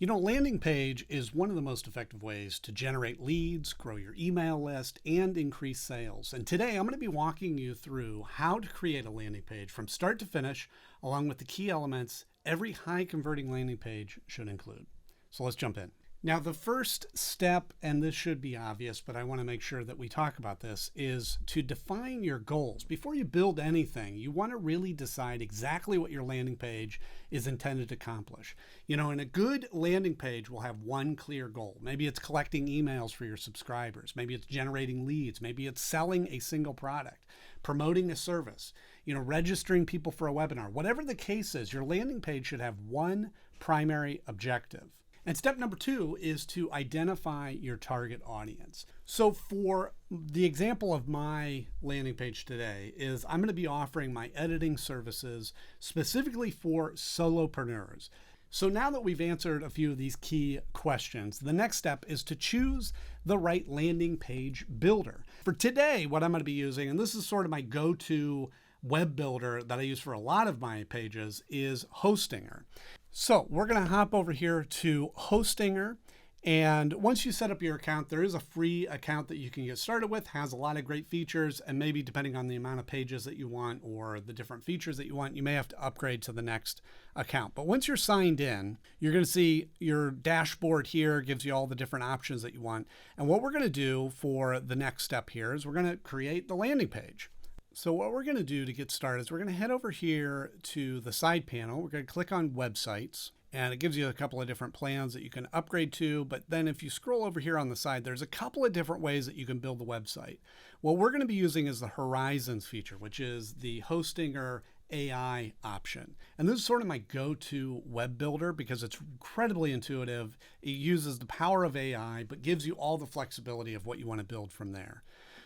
Landing page is one of the most effective ways to generate leads, grow your email list, and increase sales. And today I'm going to be walking you through how to create a landing page from start to finish, along with the key elements every high converting landing page should include. So let's jump in. Now, the first step, and this should be obvious, but I want to make sure that we talk about this, is to define your goals. Before you build anything, you want to really decide exactly what your landing page is intended to accomplish. And a good landing page will have one clear goal. Maybe it's collecting emails for your subscribers. Maybe it's generating leads. Maybe it's selling a single product, promoting a service, registering people for a webinar. Whatever the case is, your landing page should have one primary objective. And step number 2 is to identify your target audience. So for the example of my landing page today is I'm going to be offering my editing services specifically for solopreneurs. So now that we've answered a few of these key questions, the next step is to choose the right landing page builder. For today, what I'm going to be using, and this is sort of my go-to web builder that I use for a lot of my pages, is Hostinger. So we're going to hop over here to Hostinger. And once you set up your account, there is a free account that you can get started with, has a lot of great features, and maybe depending on the amount of pages that you want or the different features that you want, you may have to upgrade to the next account. But once you're signed in, you're going to see your dashboard here, gives you all the different options that you want. And what we're going to do for the next step here is we're going to create the landing page. So what we're going to do to get started is we're going to head over here to the side panel. We're going to click on websites, and it gives you a couple of different plans that you can upgrade to. But then if you scroll over here on the side, there's a couple of different ways that you can build the website. What we're going to be using is the Horizons feature, which is the Hostinger AI option. And this is sort of my go-to web builder because it's incredibly intuitive. It uses the power of AI, but gives you all the flexibility of what you want to build from there.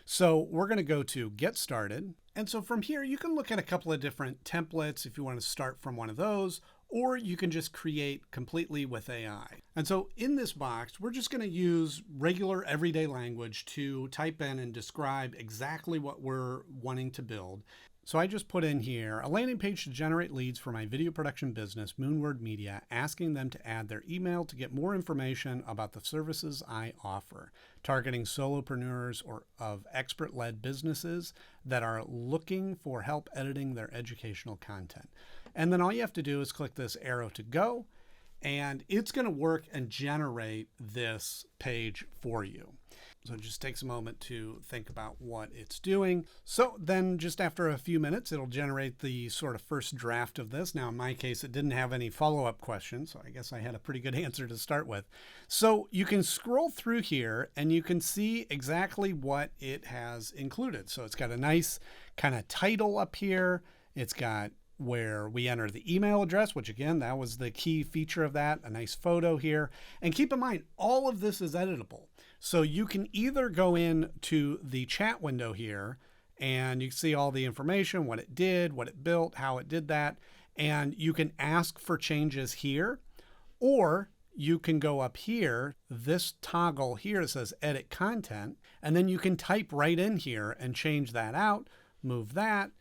So we're going to go to Get Started. And so from here, you can look at a couple of different templates if you want to start from one of those, or you can just create completely with AI. And so in this box, we're just going to use regular everyday language to type in and describe exactly what we're wanting to build. So I just put in here a landing page to generate leads for my video production business, Moonward Media, asking them to add their email to get more information about the services I offer, targeting solopreneurs or of expert-led businesses that are looking for help editing their educational content. And then all you have to do is click this arrow to go, and it's going to work and generate this page for you. So it just takes a moment to think about what it's doing. So then just after a few minutes, it'll generate the sort of first draft of this. Now, in my case, it didn't have any follow-up questions, so I guess I had a pretty good answer to start with. So you can scroll through here and you can see exactly what it has included. So it's got a nice kind of title up here. It's got where we enter the email address, which again, that was the key feature of that, a nice photo here. And keep in mind, all of this is editable. So you can either go in to the chat window here and you can see all the information, what it did, what it built, how it did that. And you can ask for changes here, or you can go up here, this toggle here that says edit content, and then you can type right in here and change that out, move that,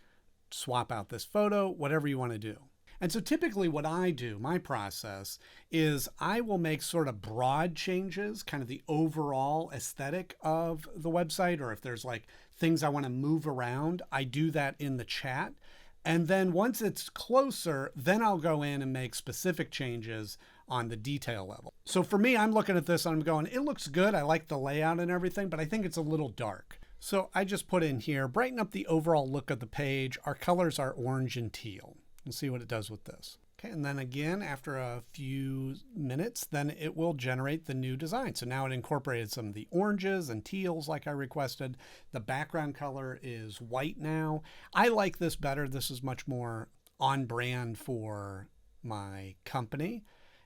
swap out this photo, whatever you want to do. And so typically what I do, my process, is I will make sort of broad changes, kind of the overall aesthetic of the website, or if there's like things I want to move around, I do that in the chat. And then once it's closer, then I'll go in and make specific changes on the detail level. So for me, I'm looking at this and I'm going, it looks good. I like the layout and everything, but I think it's a little dark. So I just put in here, brighten up the overall look of the page. Our colors are orange and teal. We'll see what it does with this. Okay, and then again, after a few minutes, then it will generate the new design. So now it incorporated some of the oranges and teals like I requested. The background color is white now. I like this better. This is much more on brand for my company.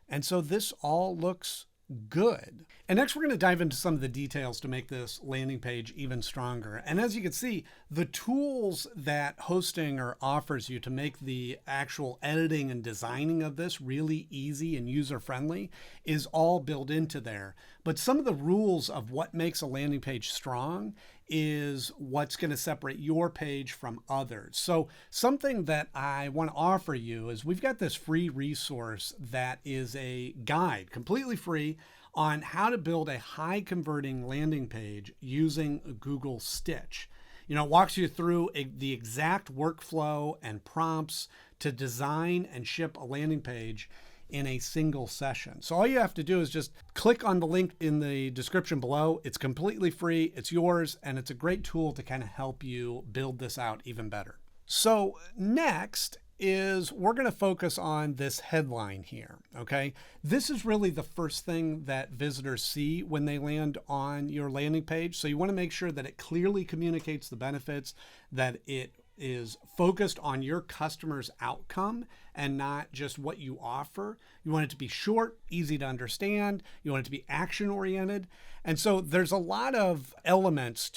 And so this all looks good. And next we're going to dive into some of the details to make this landing page even stronger. And as you can see, the tools that Hostinger offers you to make the actual editing and designing of this really easy and user-friendly is all built into there. But some of the rules of what makes a landing page strong is what's going to separate your page from others. So something that I want to offer you is we've got this free resource that is a guide, completely free, on how to build a high converting landing page using Google Stitch. You know, it walks you through the exact workflow and prompts to design and ship a landing page in a single session. So all you have to do is just click on the link in the description below. It's completely free, it's yours, and it's a great tool to kind of help you build this out even better. So next is we're going to focus on this headline here, okay? This is really the first thing that visitors see when they land on your landing page. So you want to make sure that it clearly communicates the benefits, that it is focused on your customer's outcome and not just what you offer. You want it to be short, easy to understand. You want it to be action oriented. And so there's a lot of elements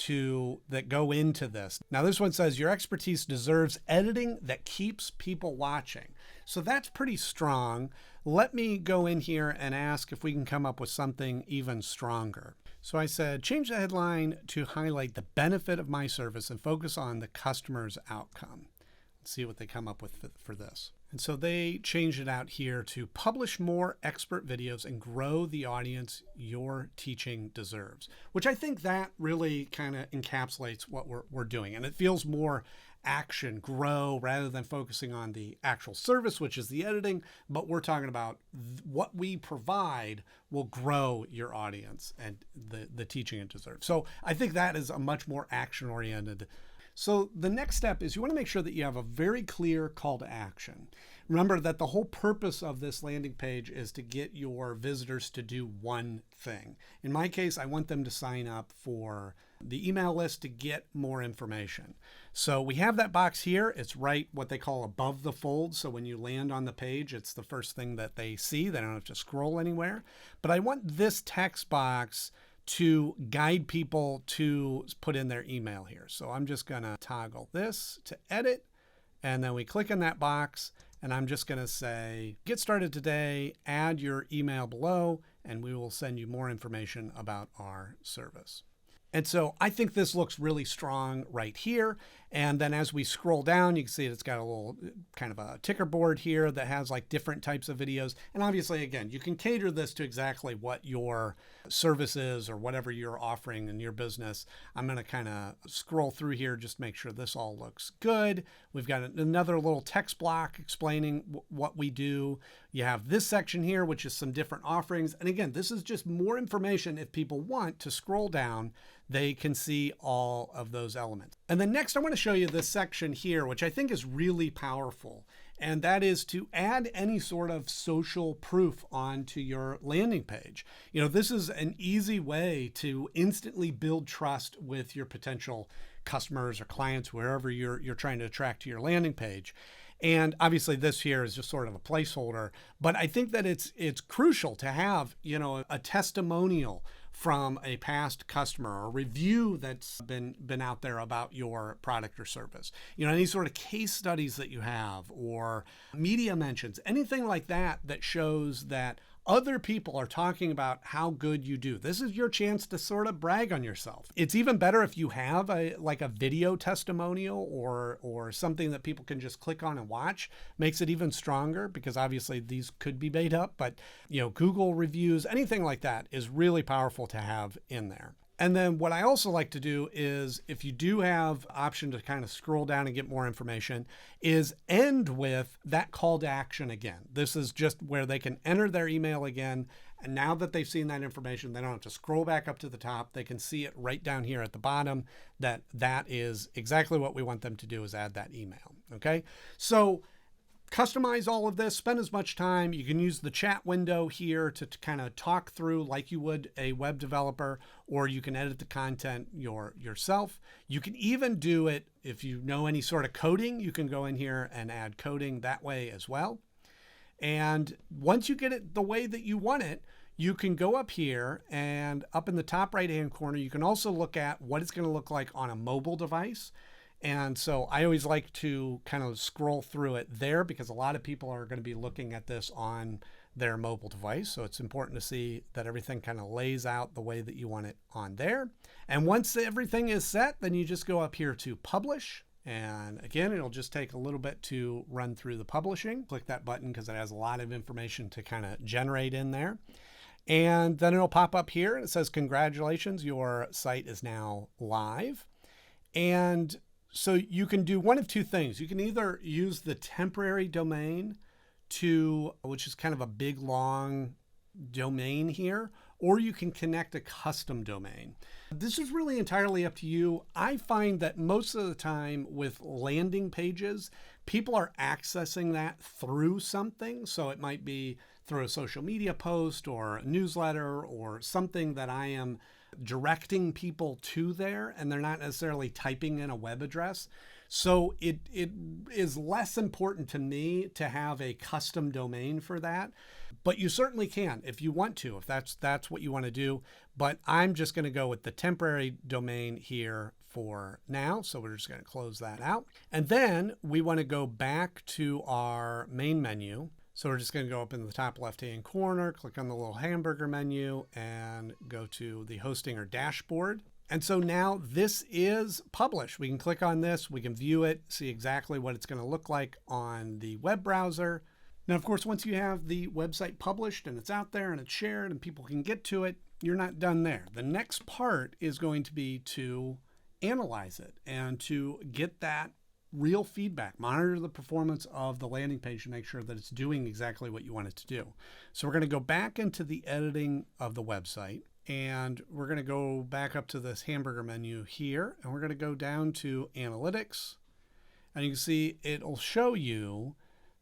that go into this. Now this one says your expertise deserves editing that keeps people watching. So that's pretty strong. Let me go in here and ask if we can come up with something even stronger. So I said, change the headline to highlight the benefit of my service and focus on the customer's outcome. Let's see what they come up with for this. And so they changed it out here to publish more expert videos and grow the audience your teaching deserves, which I think that really kind of encapsulates what we're doing. And it feels more action, grow, rather than focusing on the actual service, which is the editing, but we're talking about what we provide will grow your audience and the teaching it deserves. So I think that is a much more action-oriented. So the next step is you want to make sure that you have a very clear call to action. Remember that the whole purpose of this landing page is to get your visitors to do one thing. In my case, I want them to sign up for the email list to get more information. So we have that box here. It's right what they call above the fold. So when you land on the page, it's the first thing that they see. They don't have to scroll anywhere. But I want this text box to guide people to put in their email here. So I'm just going to toggle this to edit, and then we click in that box, and I'm just going to say, get started today, add your email below, and we will send you more information about our service. And so I think this looks really strong right here. And then as we scroll down, you can see it's got a little kind of a ticker board here that has like different types of videos. And obviously, again, you can cater this to exactly what your service is or whatever you're offering in your business. I'm going to kind of scroll through here, just make sure this all looks good. We've got another little text block explaining what we do. You have this section here, which is some different offerings. And again, this is just more information. If people want to scroll down, they can see all of those elements. And then next, I want to show you this section here, which I think is really powerful. And that is to add any sort of social proof onto your landing page. You know, this is an easy way to instantly build trust with your potential customers or clients, wherever you're trying to attract to your landing page. And obviously this here is just sort of a placeholder, but I think that it's crucial to have, you know, a testimonial from a past customer or review that's been out there about your product or service. You know, any sort of case studies that you have or media mentions, anything like that that shows that other people are talking about how good you do. This is your chance to sort of brag on yourself. It's even better if you have a video testimonial or something that people can just click on and watch. Makes it even stronger because obviously these could be made up, but you know, Google reviews, anything like that is really powerful to have in there. And then what I also like to do is, if you do have option to kind of scroll down and get more information, is end with that call to action again. This is just where they can enter their email again. And now that they've seen that information, they don't have to scroll back up to the top. They can see it right down here at the bottom that is exactly what we want them to do, is add that email. Okay. So customize all of this, spend as much time. You can use the chat window here to kind of talk through like you would a web developer, or you can edit the content yourself. You can even do it if you know any sort of coding. You can go in here and add coding that way as well. And once you get it the way that you want it, you can go up here, and up in the top right-hand corner, you can also look at what it's going to look like on a mobile device. And so I always like to kind of scroll through it there because a lot of people are going to be looking at this on their mobile device. So it's important to see that everything kind of lays out the way that you want it on there. And once everything is set, then you just go up here to publish. And again, it'll just take a little bit to run through the publishing. Click that button because it has a lot of information to kind of generate in there. And then it'll pop up here and it says, congratulations, your site is now live. And so you can do one of two things. You can either use the temporary domain which is kind of a big, long domain here, or you can connect a custom domain. This is really entirely up to you. I find that most of the time with landing pages, people are accessing that through something. So it might be through a social media post or a newsletter or something that I am directing people to there, and they're not necessarily typing in a web address. So it is less important to me to have a custom domain for that, but you certainly can if you want to, if that's what you want to do. But I'm just going to go with the temporary domain here for now. So we're just going to close that out. And then we want to go back to our main menu. So we're just going to go up in the top left-hand corner, click on the little hamburger menu and go to the hosting or dashboard. And so now this is published. We can click on this, we can view it, see exactly what it's going to look like on the web browser. Now, of course, once you have the website published and it's out there and it's shared and people can get to it, you're not done there. The next part is going to be to analyze it and to get that real feedback, monitor the performance of the landing page to make sure that it's doing exactly what you want it to do. So we're going to go back into the editing of the website. And we're going to go back up to this hamburger menu here, and we're going to go down to analytics. And you can see it'll show you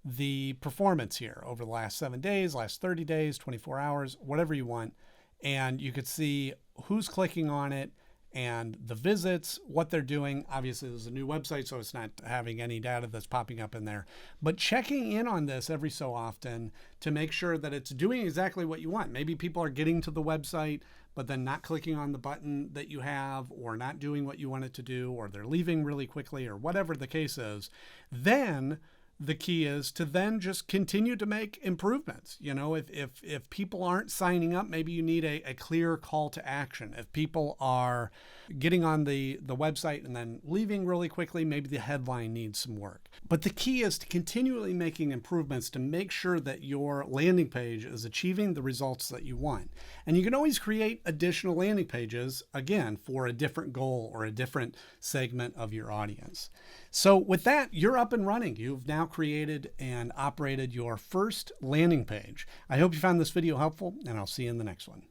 the performance here over the last 7 days, last 30 days, 24 hours, whatever you want. And you could see who's clicking on it and the visits, what they're doing. Obviously, there's a new website, so it's not having any data that's popping up in there. But checking in on this every so often to make sure that it's doing exactly what you want. Maybe people are getting to the website, but then not clicking on the button that you have, or not doing what you want it to do, or they're leaving really quickly, or whatever the case is. Then the key is to then just continue to make improvements. You know, if people aren't signing up, maybe you need a clear call to action. If people are getting on the website and then leaving really quickly, maybe the headline needs some work. But the key is to continually making improvements to make sure that your landing page is achieving the results that you want. And you can always create additional landing pages, again, for a different goal or a different segment of your audience. So with that, you're up and running. You've now created and operated your first landing page. I hope you found this video helpful, and I'll see you in the next one.